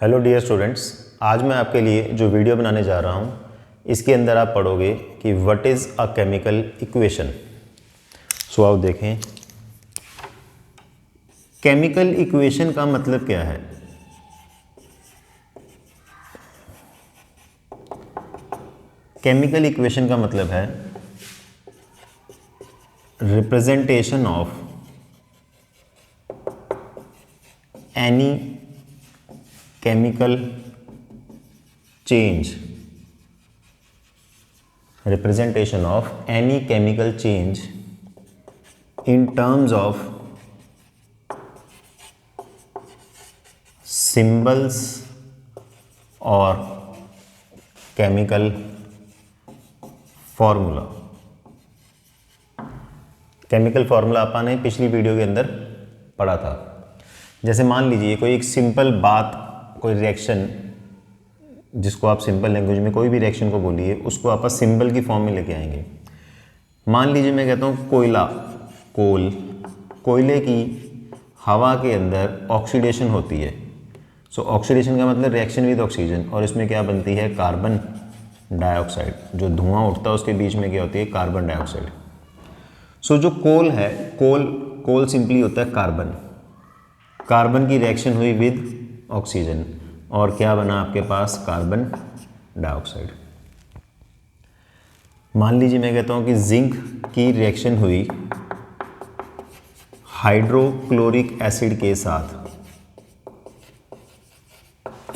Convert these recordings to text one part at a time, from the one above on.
Hello dear students, आज मैं आपके लिए जो वीडियो बनाने जा रहा हूँ इसके अंदर आप पढ़ोगे कि what is a chemical equation. So आओ देखें केमिकल इक्वेशन का मतलब क्या है। केमिकल इक्वेशन का मतलब है representation of any chemical change, representation of any chemical change in terms of symbols or chemical formula। Chemical formula आपने पिछली वीडियो के अंदर पढ़ा था। जैसे मान लीजिए कोई एक सिंपल बात, कोई रिएक्शन जिसको आप सिंपल लैंग्वेज में कोई भी रिएक्शन को बोलिए उसको आप सिंबल की फॉर्म में लेके आएंगे। मान लीजिए मैं कहता हूँ कोयला, कोयले की हवा के अंदर ऑक्सीडेशन होती है। सो ऑक्सीडेशन का मतलब रिएक्शन विद ऑक्सीजन, और इसमें क्या बनती है, कार्बन डाइऑक्साइड। जो धुआं उठता है उसके बीच में क्या होती है, कार्बन डाइऑक्साइड। सो जो कोल है, कोल सिंपली होता है कार्बन की रिएक्शन हुई विद ऑक्सीजन और क्या बना आपके पास, कार्बन डाइऑक्साइड। मान लीजिए मैं कहता हूं कि जिंक की रिएक्शन हुई हाइड्रोक्लोरिक एसिड के साथ,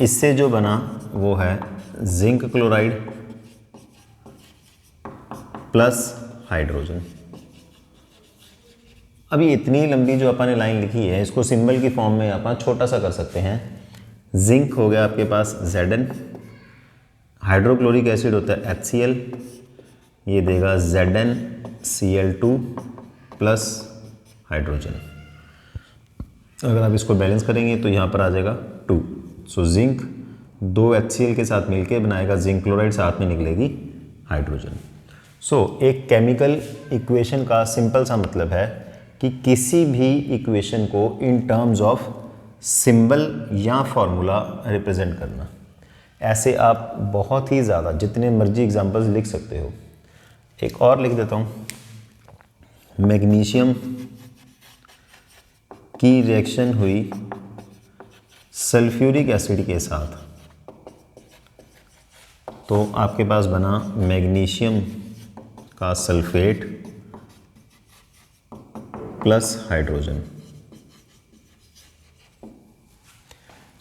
इससे जो बना वो है जिंक क्लोराइड प्लस हाइड्रोजन। अभी इतनी लंबी जो अपन ने लाइन लिखी है इसको सिंबल की फॉर्म में अपन छोटा सा कर सकते हैं। जिंक हो गया आपके पास Zn, हाइड्रोक्लोरिक एसिड होता है HCl, ये देगा ZnCl2 प्लस हाइड्रोजन। अगर आप इसको बैलेंस करेंगे तो यहाँ पर आ जाएगा 2। सो जिंक 2 HCl के साथ मिलके बनाएगा जिंक क्लोराइड, साथ में निकलेगी हाइड्रोजन। सो एक केमिकल इक्वेशन का सिंपल सा मतलब है कि किसी भी इक्वेशन को इन टर्म्स ऑफ सिंबल या फॉर्मूला रिप्रेजेंट करना। ऐसे आप बहुत ही ज़्यादा जितने मर्जी एग्जांपल्स लिख सकते हो। एक और लिख देता हूँ, मैग्नीशियम की रिएक्शन हुई सल्फ्यूरिक एसिड के साथ, तो आपके पास बना मैग्नीशियम का सल्फेट प्लस हाइड्रोजन।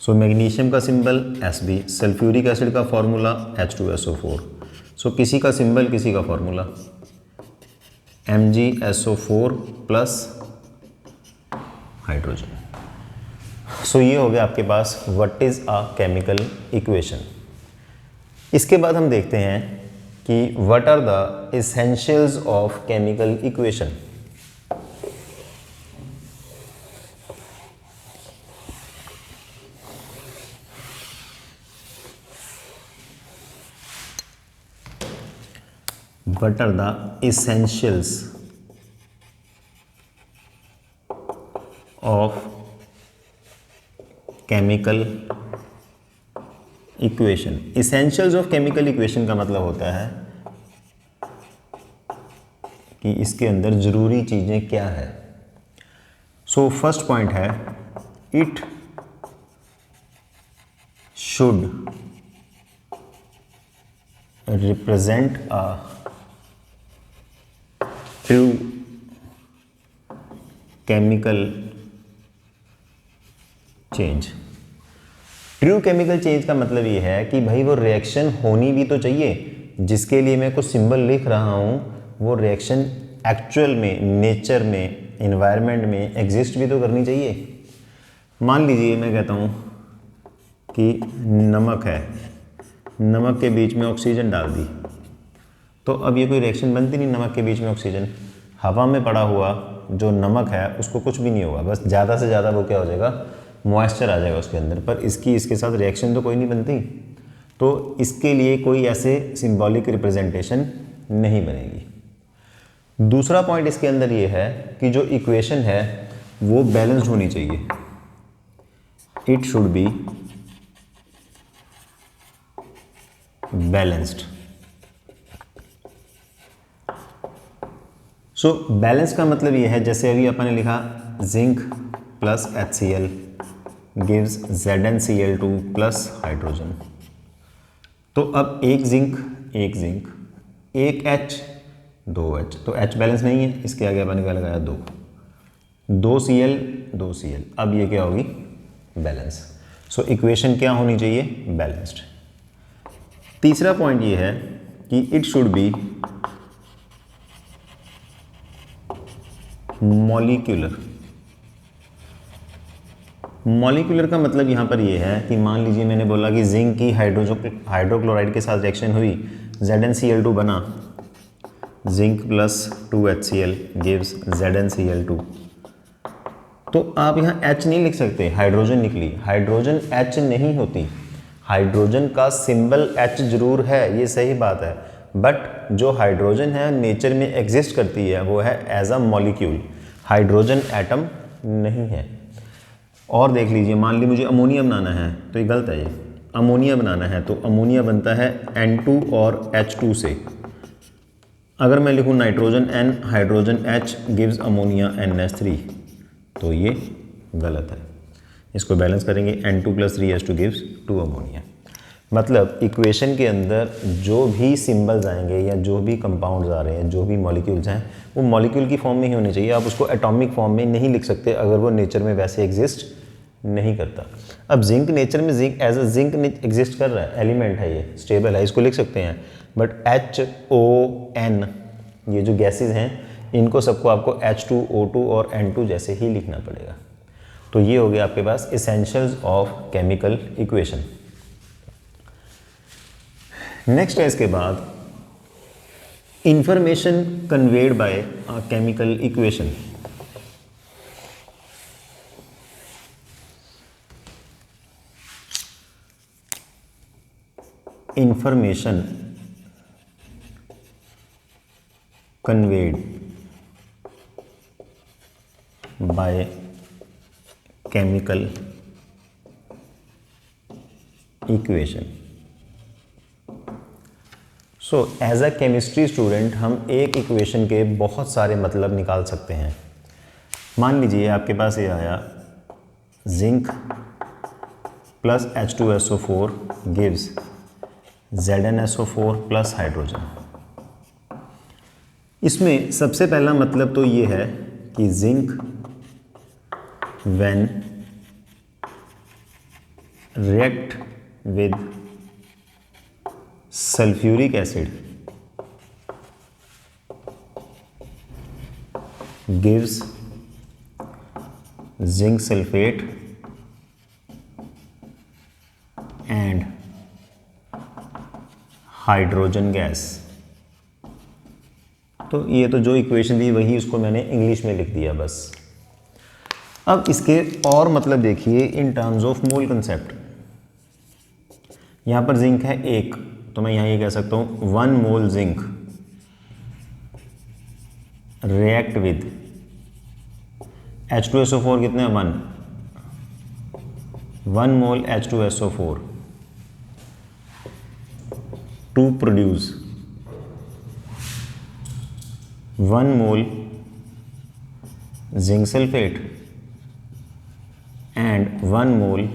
सो मैग्नीशियम का सिंबल Sb, सल्फ्यूरिक एसिड का फॉर्मूला H2SO4। सो किसी का सिंबल किसी का फॉर्मूला MgSO4 प्लस हाइड्रोजन। सो ये हो गया आपके पास what is a chemical equation. इसके बाद हम देखते हैं कि what are the essentials of chemical equation. What are the essentials of chemical equation? Essentials of chemical equation का मतलब होता है कि इसके अंदर जरूरी चीजें क्या है। सो फर्स्ट पॉइंट है, it should represent a true chemical change. True chemical change का मतलब ये है कि भाई वो रिएक्शन होनी भी तो चाहिए, जिसके लिए मैं कुछ सिंबल लिख रहा हूँ वो रिएक्शन एक्चुअल में, नेचर में, एनवायरनमेंट में एग्जिस्ट भी तो करनी चाहिए। मान लीजिए मैं कहता हूँ कि नमक है, नमक के बीच में ऑक्सीजन डाल दी, तो अब ये कोई रिएक्शन बनती नहीं। नमक के बीच में ऑक्सीजन, हवा में पड़ा हुआ जो नमक है उसको कुछ भी नहीं होगा, बस ज़्यादा से ज़्यादा वो क्या हो जाएगा, मॉइस्चर आ जाएगा उसके अंदर, पर इसके साथ रिएक्शन तो कोई नहीं बनती। तो इसके लिए कोई ऐसे सिंबॉलिक रिप्रेजेंटेशन नहीं बनेगी। दूसरा पॉइंट इसके अंदर ये है कि जो इक्वेशन है वो बैलेंस्ड होनी चाहिए। It should be balanced. So balance का मतलब ये है, जैसे अभी अपन ने लिखा zinc plus HCl gives ZnCl2 plus hydrogen. तो अब एक जिंक एक H 2H, तो H बैलेंस नहीं है, इसके आगे अपन क्या लगाया 2 Cl, अब ये क्या होगी बैलेंस। सो इक्वेशन क्या होनी चाहिए बैलेंस्ड। तीसरा पॉइंट ये है कि it should be molecular. Molecular का मतलब यहाँ पर ये है कि मान लीजिए मैंने बोला कि जिंक की हाइड्रोक्लोराइड के साथ रिएक्शन हुई, ZnCl2 बना, zinc plus 2HCl gives ZnCl2। तो आप यहाँ H नहीं लिख सकते, हाइड्रोजन निकली, हाइड्रोजन H नहीं होती। हाइड्रोजन का सिंबल H जरूर है, ये सही बात है, बट जो हाइड्रोजन है नेचर में एग्जिस्ट करती है वो है as a molecule, hydrogen atom नहीं है। और देख लीजिए, मान ली मुझे अमोनिया बनाना है, तो ये गलत है, ये अमोनिया बनाना है तो अमोनिया बनता है N2 और H2 से। अगर मैं लिखूँ nitrogen N hydrogen H gives ammonia NH3, तो ये गलत है। इसको बैलेंस करेंगे, N2 + 3H2 गिव्स 2 अमोनिया। मतलब इक्वेशन के अंदर जो भी सिंबल्स आएंगे या जो भी कंपाउंड्स आ रहे हैं, जो भी मॉलिक्यूल्स हैं, वो मॉलिक्यूल की फॉर्म में ही होने चाहिए। आप उसको एटॉमिक फॉर्म में नहीं लिख सकते अगर वो नेचर में वैसे एग्जिस्ट नहीं करता। अब जिंक नेचर में zinc as a zinc exist कर रहा है, एलिमेंट है, ये स्टेबल है, इसको लिख सकते हैं, बट HON ये जो गैसेज हैं इनको सबको आपको H2O2 और N2 जैसे ही लिखना पड़ेगा। तो ये हो गया आपके पास essentials of chemical equation. Next है इसके बाद information conveyed by a chemical equation. Information conveyed by chemical equation. So as a chemistry student हम एक इक्वेशन के बहुत सारे मतलब निकाल सकते हैं। मान लीजिए आपके पास ये आया zinc plus H2SO4 gives ZnSO4 plus hydrogen. इसमें सबसे पहला मतलब तो ये है कि zinc when react with sulphuric acid gives zinc sulphate and hydrogen gas. तो ये तो जो इक्वेशन थी वही उसको मैंने इंग्लिश में लिख दिया बस। अब इसके और मतलब देखिए in terms of mole concept. यहाँ पर जिंक है 1, तो मैं यहाँ ये कह सकता हूँ 1 mole zinc react with H2SO4 कितने 1 mole H2SO4 to produce 1 mole zinc sulphate and 1 mole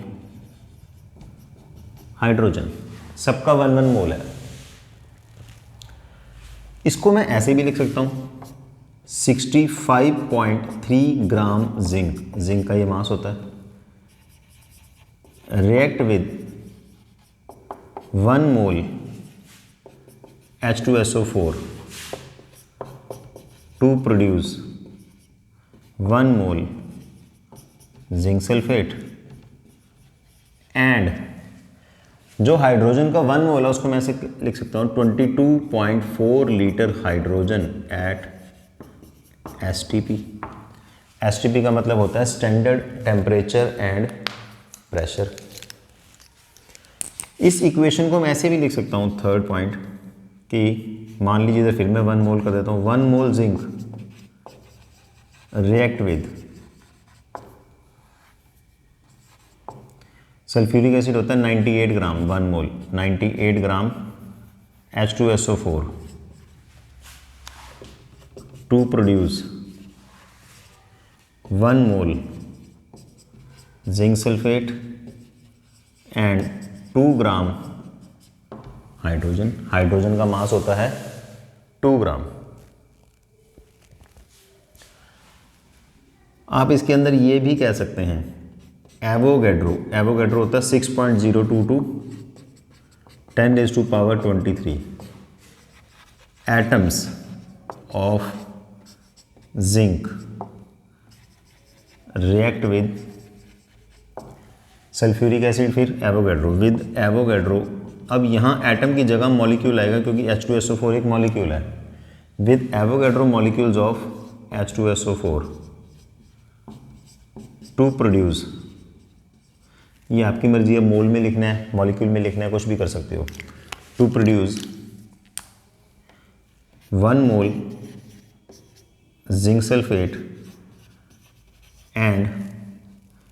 hydrogen. सबका 1 मोल है। इसको मैं ऐसे भी लिख सकता हूं 65.3 ग्राम जिंक का ये मास होता है, react with 1 mole H2SO4 to produce 1 mole zinc sulphate and जो हाइड्रोजन का 1 मोल है उसको मैं ऐसे लिख सकता हूँ 22.4 litre hydrogen at STP। STP का मतलब होता है स्टैंडर्ड टेम्परेचर एंड प्रेशर। इस इक्वेशन को मैं ऐसे भी लिख सकता हूँ थर्ड पॉइंट कि मान लीजिए इधर फिर मैं 1 मोल कर देता हूँ 1 mole zinc react with sulphuric acid होता है 98 gram 1 mole 98 gram H2SO4 to produce 1 mole zinc sulfate and 2 gram hydrogen. Hydrogen का मास होता है 2 ग्राम। आप इसके अंदर ये भी कह सकते हैं एवोगैड्रो, एवोगैड्रो होता है 6.022 10⁻23 atoms of zinc react with sulphuric acid, फिर एवोगैड्रो, विद एवोगैड्रो। अब यहाँ एटम की जगह मॉलिक्यूल आएगा क्योंकि H2SO4 एक मॉलिक्यूल है। With Avogadro molecules of H2SO4 to produce, ये आपकी मर्जी है, मोल में लिखना है, मॉलिक्यूल में लिखना है, कुछ भी कर सकते हो। To produce 1 mole zinc sulphate and,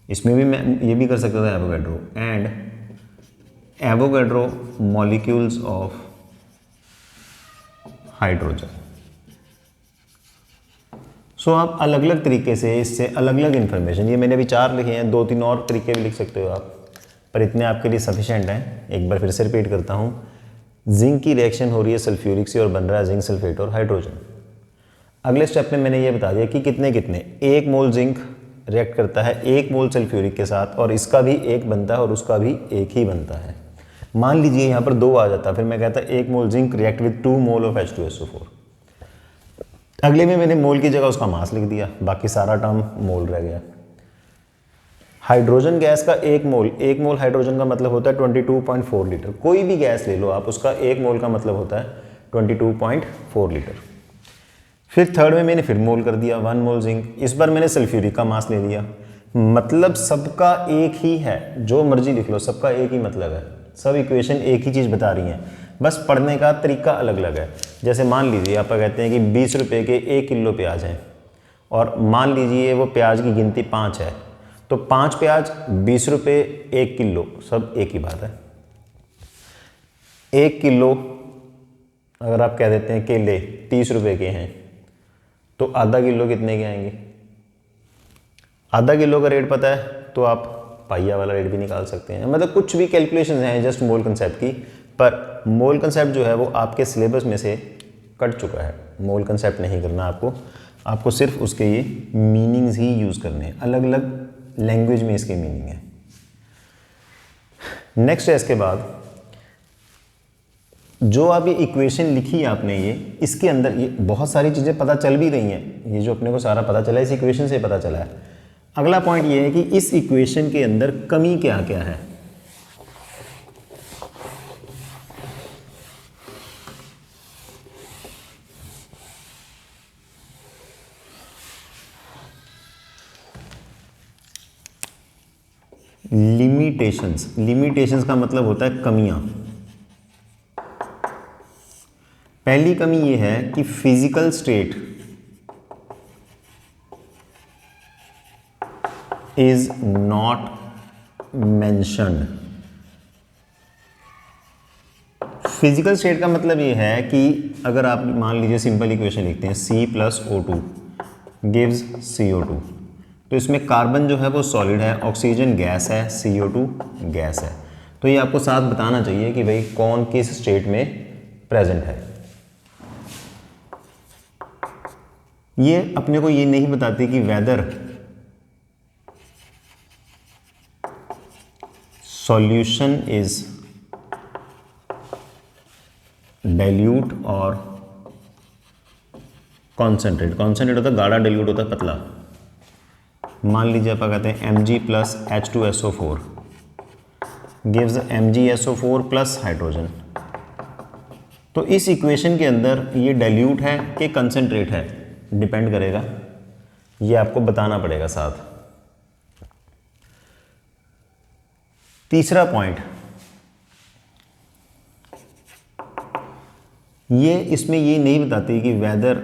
इसमें भी मैं ये भी कर सकता था Avogadro, and Avogadro molecules of hydrogen. So आप अलग अलग तरीके से इससे अलग अलग इन्फॉर्मेशन, ये मैंने अभी 4 लिखे हैं, 2-3 और तरीके भी लिख सकते हो आप, पर इतने आपके लिए सफिशेंट हैं। एक बार फिर से रिपीट करता हूँ, जिंक की रिएक्शन हो रही है सल्फ्यूरिक से और बन रहा है जिंक सल्फेट और हाइड्रोजन। अगले स्टेप में मैंने ये बता दिया कि कितने कितने, 1 मोल जिंक रिएक्ट करता है 1 मोल सल्फ्यूरिक के साथ, और इसका भी 1 बनता है और उसका भी 1 ही बनता है। मान लीजिए यहाँ पर 2 आ जाता, फिर मैं कहता 1 mole zinc react with 2 mole of H2SO4। अगले में मैंने मोल की जगह उसका मास लिख दिया, बाकी सारा टर्म मोल रह गया। हाइड्रोजन गैस का 1 मोल हाइड्रोजन का मतलब होता है 22.4 लीटर। कोई भी गैस ले लो आप, उसका 1 मोल का मतलब होता है 22.4 लीटर। फिर थर्ड में मैंने फिर मोल कर दिया 1 मोल जिंक, इस बार मैंने सल्फ्यूरिक का मास ले लिया। मतलब सबका एक ही है, जो मर्जी लिख लो, सबका एक ही मतलब है, सब इक्वेशन एक ही चीज़ बता रही हैं, बस पढ़ने का तरीका अलग अलग है। जैसे मान लीजिए आप कहते हैं कि 20 रुपये के 1 किलो प्याज हैं, और मान लीजिए वो प्याज की गिनती 5 है, तो 5 प्याज 20 रुपये 1 किलो, सब एक ही बात है। 1 किलो अगर आप कह देते हैं केले 30 रुपये के हैं, तो आधा किलो कितने के आएंगे? आधा किलो का रेट पता है तो आप पाइया वाला रेट भी निकाल सकते हैं। मतलब कुछ भी कैलकुलेशन हैं जस्ट मोल कंसेप्ट की, पर मोल कंसेप्ट जो है वो आपके सिलेबस में से कट चुका है। मोल कंसेप्ट नहीं करना आपको सिर्फ उसके ये मीनिंग्स ही यूज़ करने हैं, अलग अलग लैंग्वेज में इसके मीनिंग है। नेक्स्ट है इसके बाद जो आप ये इक्वेशन लिखी आपने, ये इसके अंदर ये बहुत सारी चीज़ें पता चल भी रही हैं। ये जो अपने को सारा पता चला है इस इक्वेशन से पता चला है। अगला पॉइंट ये है कि इस इक्वेशन के अंदर कमी क्या क्या है। लिमिटेशंस का मतलब होता है कमियां। पहली कमी ये है कि physical state is not mentioned. Physical state का मतलब ये है कि अगर आप मान लीजिए सिंपल इक्वेशन लिखते हैं C+O2 गिव्स CO2, तो इसमें कार्बन जो है वो सॉलिड है, ऑक्सीजन गैस है, CO2 गैस है। तो ये आपको साथ बताना चाहिए कि भाई कौन किस स्टेट में प्रेजेंट है। ये अपने को ये नहीं बताती कि वेदर सॉल्यूशन इज डाइल्यूट और कॉन्सेंट्रेट। कॉन्सेंट्रेट होता है गाढ़ा, डाइल्यूट होता है पतला। मान लीजिए आप कहते हैं Mg plus H2SO4 gives MgSO4 plus hydrogen. तो इस इक्वेशन के अंदर ये डाइल्यूट है कि कंसंट्रेट है, डिपेंड करेगा, ये आपको बताना पड़ेगा साथ। तीसरा पॉइंट, ये इसमें ये नहीं बताती कि whether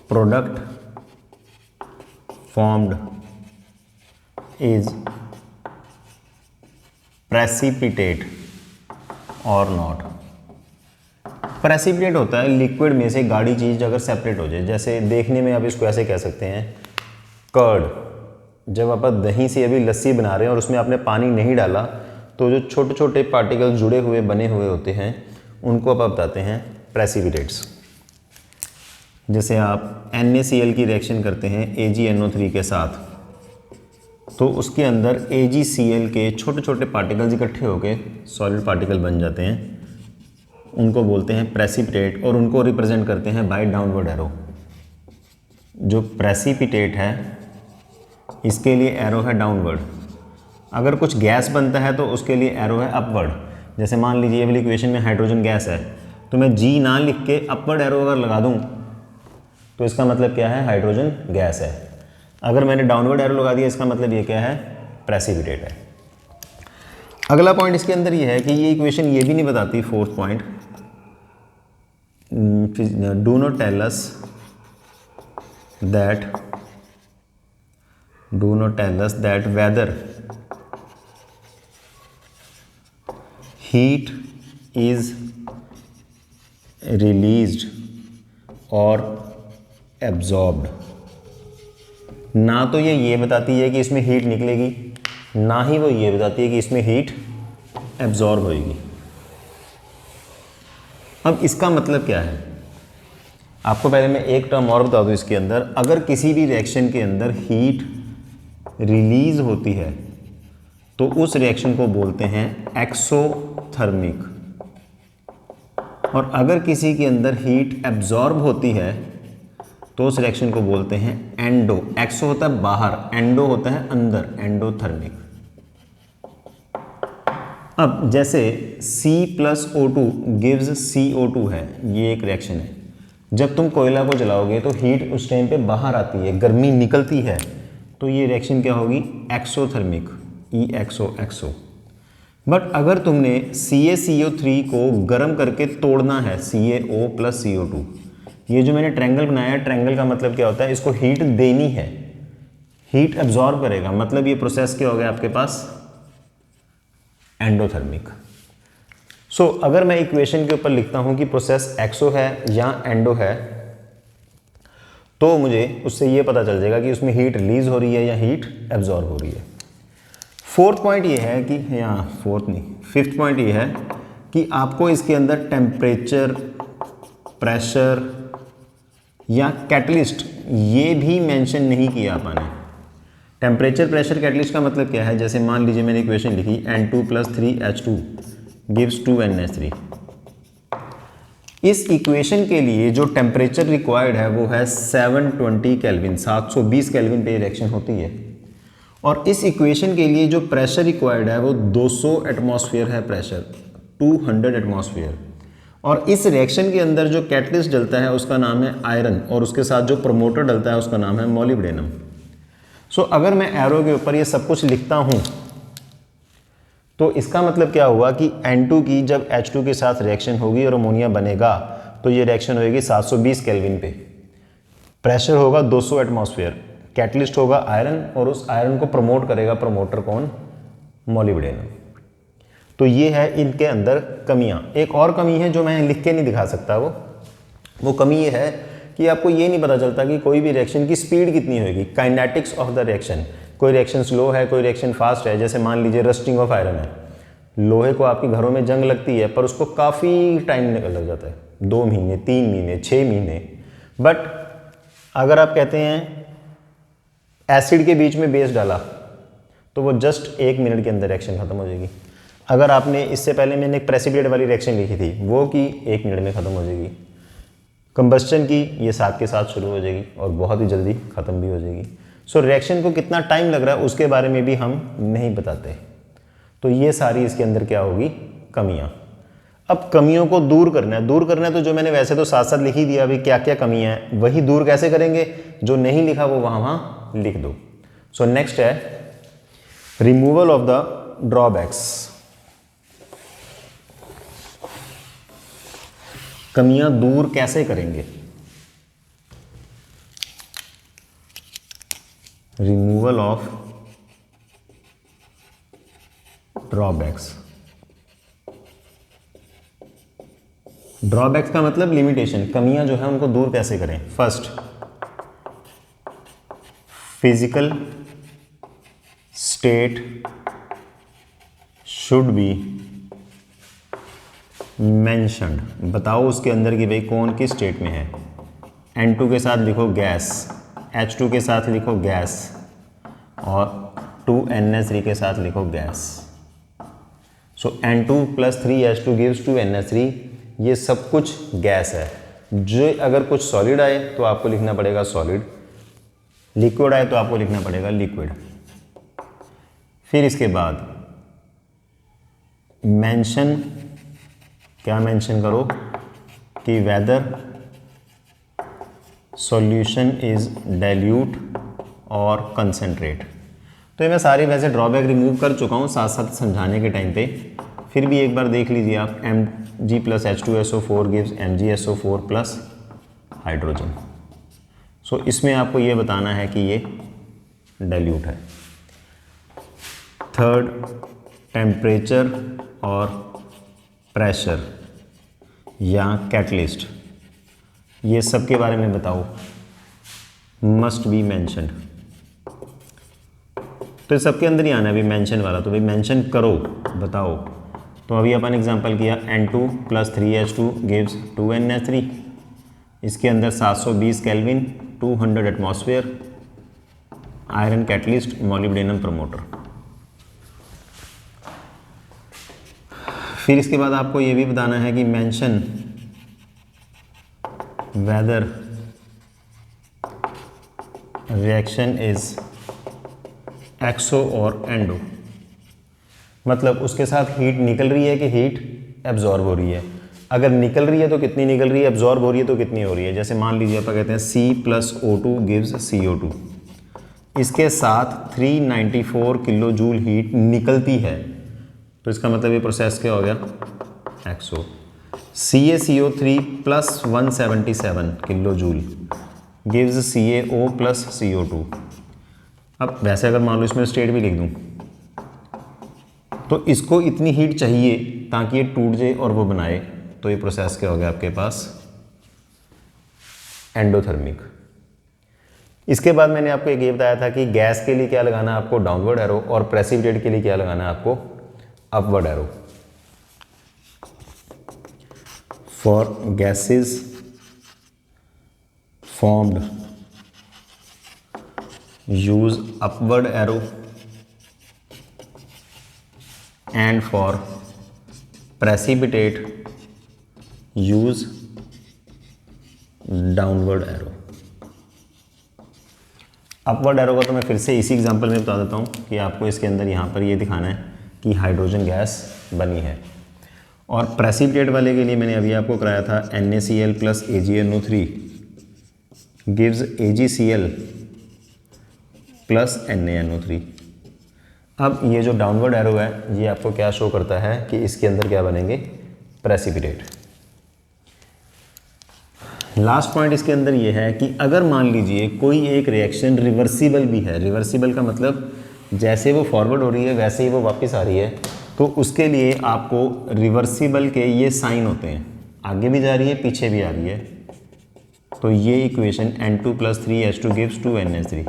product formed is precipitate और नॉट। प्रेसिपिटेट होता है लिक्विड में से गाढ़ी चीज़ अगर सेपरेट हो जाए, जैसे देखने में आप इसको ऐसे कह सकते हैं, कर्ड। जब आप दही से अभी लस्सी बना रहे हैं और उसमें आपने पानी नहीं डाला तो जो छोटे छोटे पार्टिकल जुड़े हुए बने हुए होते हैं उनको आप बताते हैं प्रेसिपिटेट्स। जैसे आप NaCl की रिएक्शन करते हैं AgNO3 के साथ, तो उसके अंदर AgCl के छोटे छोटे पार्टिकल्स इकट्ठे होकर सॉलिड पार्टिकल बन जाते हैं, उनको बोलते हैं प्रेसिपिटेट, और उनको रिप्रेजेंट करते हैं बाय डाउनवर्ड एरो। जो प्रेसिपिटेट है इसके लिए एरो है डाउनवर्ड। अगर कुछ गैस बनता है तो उसके लिए एरो है अपवर्ड। जैसे मान लीजिए ये वाली इक्वेशन में हाइड्रोजन गैस है, तो मैं G ना लिख के अपवर्ड एरो अगर लगा दूं तो इसका मतलब क्या है, हाइड्रोजन गैस है। अगर मैंने डाउनवर्ड एरो लगा दिया इसका मतलब ये क्या है, प्रेसिपिटेट है। अगला पॉइंट इसके अंदर ये है कि ये इक्वेशन ये भी नहीं बताती, fourth point, do not tell us that whether heat is released और एब्जॉर्ब्ड। ना तो ये बताती है कि इसमें हीट निकलेगी, ना ही वो ये बताती है कि इसमें हीट एब्जॉर्ब होएगी। अब इसका मतलब क्या है, आपको पहले मैं एक टर्म और बता दूं इसके अंदर। अगर किसी भी रिएक्शन के अंदर हीट रिलीज होती है तो उस रिएक्शन को बोलते हैं एक्सोथर्मिक, और अगर किसी के अंदर हीट एब्जॉर्ब होती है तो उस रिएक्शन को बोलते हैं एंडो। एक्सो होता है बाहर, एंडो होता है अंदर, एंडोथर्मिक। अब जैसे C+O2 गिव्स CO2 है, ये एक रिएक्शन है। जब तुम कोयला को जलाओगे तो हीट उस टाइम पे बाहर आती है, गर्मी निकलती है, तो ये रिएक्शन क्या होगी, एक्सोथर्मिक, एक्सो। बट अगर तुमने CaCO3 को गर्म करके तोड़ना है, CaO + CO2, ये जो मैंने ट्रायंगल बनाया है, ट्रायंगल का मतलब क्या होता है, इसको हीट देनी है, हीट एब्जॉर्ब करेगा, मतलब ये प्रोसेस क्या हो गया आपके पास, एंडोथर्मिक। सो अगर मैं इक्वेशन के ऊपर लिखता हूं कि प्रोसेस एक्सो है या एंडो है, तो मुझे उससे ये पता चल जाएगा कि उसमें हीट रिलीज हो रही है या हीट एब्जॉर्ब हो रही है। फोर्थ पॉइंट ये है कि, या फोर्थ नहीं, फिफ्थ पॉइंट ये है कि आपको इसके अंदर टेम्परेचर, प्रेशर या कैटलिस्ट ये भी मेंशन नहीं किया आपने। टेम्परेचर, प्रेशर, कैटलिस्ट का मतलब क्या है, जैसे मान लीजिए मैंने इक्वेशन लिखी N2 + 3H2 गिव्स 2NH3। इस इक्वेशन के लिए जो टेम्परेचर रिक्वायर्ड है वो है 720 केल्विन, 720 केल्विन पे रिएक्शन होती है। और इस इक्वेशन के लिए जो प्रेशर रिक्वायर्ड है वो 200 एटमॉस्फेयर है, प्रेशर 200 एटमॉस्फेयर। और इस रिएक्शन के अंदर जो कैटलिस्ट डलता है उसका नाम है आयरन, और उसके साथ जो प्रमोटर डलता है उसका नाम है मोलिब्डेनम। सो अगर मैं एरो के ऊपर ये सब कुछ लिखता हूं तो इसका मतलब क्या हुआ कि N2 की जब H2 के साथ रिएक्शन होगी और अमोनिया बनेगा तो ये रिएक्शन होगी 720 केल्विन पे, प्रेशर होगा 200 एटमॉस्फेयर, कैटलिस्ट होगा आयरन, और उस आयरन को प्रमोट करेगा प्रमोटर कौन, मोलिब्डेनम। तो ये है इनके अंदर कमियां। एक और कमी है जो मैं लिख के नहीं दिखा सकता, वो कमी ये है कि आपको ये नहीं पता चलता कि कोई भी रिएक्शन की स्पीड कितनी होगी, काइनेटिक्स ऑफ द रिएक्शन। कोई रिएक्शन स्लो है, कोई रिएक्शन फास्ट है। जैसे मान लीजिए रस्टिंग ऑफ आयरन है, लोहे को आपके घरों में जंग लगती है पर उसको काफ़ी टाइम लग जाता है, 2 महीने, 3 महीने, 6 महीने। बट अगर आप कहते हैं एसिड के बीच में बेस डाला तो वो जस्ट 1 मिनट के अंदर रिएक्शन खत्म हो जाएगी। अगर आपने इससे पहले मैंने एक प्रेसिपिटेट वाली रिएक्शन लिखी थी वो की 1 मिनट में ख़त्म हो जाएगी। कंबस्टन की ये साथ के साथ शुरू हो जाएगी और बहुत ही जल्दी ख़त्म भी हो जाएगी। सो रिएक्शन को कितना टाइम लग रहा है उसके बारे में भी हम नहीं बताते। तो ये सारी इसके अंदर क्या होगी, कमियां। अब कमियों को दूर करना है, तो जो मैंने वैसे तो साथ साथ लिख ही दिया अभी क्या क्या कमियां हैं, वही दूर कैसे करेंगे, जो नहीं लिखा वो वहां लिख दो। सो नेक्स्ट है रिमूवल ऑफ द ड्रॉबैक्स। कमियां दूर कैसे करेंगे, रिमूवल ऑफ ड्रॉबैक्स। ड्रॉबैक्स का मतलब लिमिटेशन, कमियां जो है उनको दूर कैसे करें। First, physical state should be mentioned. बताओ उसके अंदर कि भाई कौन किस स्टेट में है। N2 के साथ लिखो गैस, H2 के साथ लिखो गैस और 2NH3 के साथ लिखो गैस। सो N2 + 3H2 gives 2NH3, ये सब कुछ गैस है। जो अगर कुछ सॉलिड आए तो आपको लिखना पड़ेगा सॉलिड, लिक्विड आए तो आपको लिखना पड़ेगा लिक्विड। फिर इसके बाद मेंशन, क्या मेंशन करो कि वेदर सॉल्यूशन इज डाइल्यूट और कंसनट्रेट। तो ये मैं सारी वैसे ड्रॉबैक रिमूव कर चुका हूँ साथ साथ समझाने के टाइम पे, फिर भी एक बार देख लीजिए आप। Mg + H2SO4 gives MgSO4 + hydrogen. सो इसमें आपको ये बताना है कि ये डाइल्यूट है। थर्ड, टेम्परेचर और प्रेशर या कैटलिस्ट, ये सब के बारे में बताओ, मस्ट बी मेंशन्ड। तो सबके अंदर ही आना है अभी मेंशन वाला, तो भाई मेंशन करो, बताओ। तो अभी अपन एग्जांपल किया N2 + 3H2 gives 2NH3, इसके अंदर 720 kelvin, 200 atmosphere, iron catalyst, molybdenum promoter. फिर इसके बाद आपको ये भी बताना है कि मेंशन वेदर रिएक्शन इज एक्सो और एंडो, मतलब उसके साथ हीट निकल रही है कि हीट एब्जॉर्ब हो रही है। अगर निकल रही है तो कितनी निकल रही है, एब्जॉर्ब हो रही है तो कितनी हो रही है। जैसे मान लीजिए अपन कहते हैं C + O2 gives CO2, इसके साथ 394 किलो जूल हीट निकलती है, तो इसका मतलब ये प्रोसेस क्या हो गया, एक्सो। CaCO3 + 177 kilo joule gives CaO + CO2। अब वैसे अगर मान लो इसमें स्टेट भी लिख दूं तो इसको इतनी हीट चाहिए ताकि ये टूट जाए और वो बनाए, तो ये प्रोसेस क्या हो गया आपके पास, एंडोथर्मिक। इसके बाद मैंने आपको एक ये बताया था कि गैस के लिए क्या लगाना है आपको, डाउनवर्ड एरो, और प्रेसिपिटेट के लिए क्या लगाना है आपको, upward arrow. For gases formed, use upward arrow, and for precipitate use downward arrow। Upward arrow का तो मैं फिर से इसी एग्जांपल में बता देता हूँ कि आपको इसके अंदर यहाँ पर ये दिखाना है कि हाइड्रोजन गैस बनी है। और प्रेसिपिटेट वाले के लिए मैंने अभी आपको कराया था NaCl + AgNO3 gives AgCl + NaNO3। अब ये जो डाउनवर्ड एरो है ये आपको क्या शो करता है कि इसके अंदर क्या बनेंगे, प्रेसिपिटेट। लास्ट पॉइंट इसके अंदर ये है कि अगर मान लीजिए कोई एक रिएक्शन रिवर्सिबल भी है, रिवर्सिबल का मतलब जैसे वो फॉरवर्ड हो रही है वैसे ही वो वापस आ रही है, तो उसके लिए आपको रिवर्सिबल के ये साइन होते हैं, आगे भी जा रही है पीछे भी आ रही है। तो ये equation N2 + 3H2 gives 2NH3।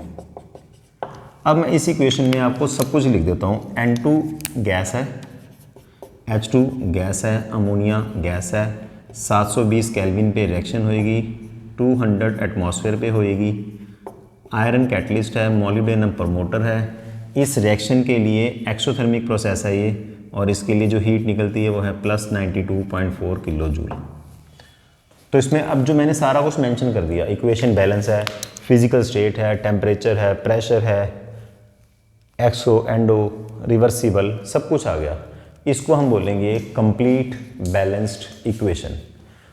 अब मैं इस इक्वेशन में आपको सब कुछ लिख देता हूँ। N2 गैस है, H2 गैस है, अमोनिया गैस है, 720 केल्विन पे रिएक्शन होएगी, 200 एटमॉस्फेयर पे होएगी, आयरन कैटलिस्ट है, मॉलिब्डेनम प्रमोटर है। इस रिएक्शन के लिए एक्सोथर्मिक प्रोसेस है ये, और इसके लिए जो हीट निकलती है वो है +92.4 किलो जूल। तो इसमें अब जो मैंने सारा कुछ मेंशन कर दिया, इक्वेशन बैलेंस है, फिजिकल स्टेट है, टेम्परेचर है, प्रेशर है, एक्सो, एंडो, रिवर्सिबल, सब कुछ आ गया। इसको हम बोलेंगे कंप्लीट बैलेंस्ड इक्वेशन।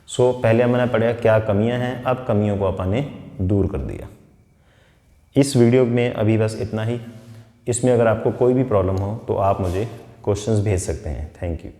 सो पहले हमने पढ़ा क्या कमियां हैं, अब कमियों को अपन ने दूर कर दिया। इस वीडियो में अभी बस इतना ही। इसमें अगर आपको कोई भी प्रॉब्लम हो तो आप मुझे क्वेश्चंस भेज सकते हैं। Thank you.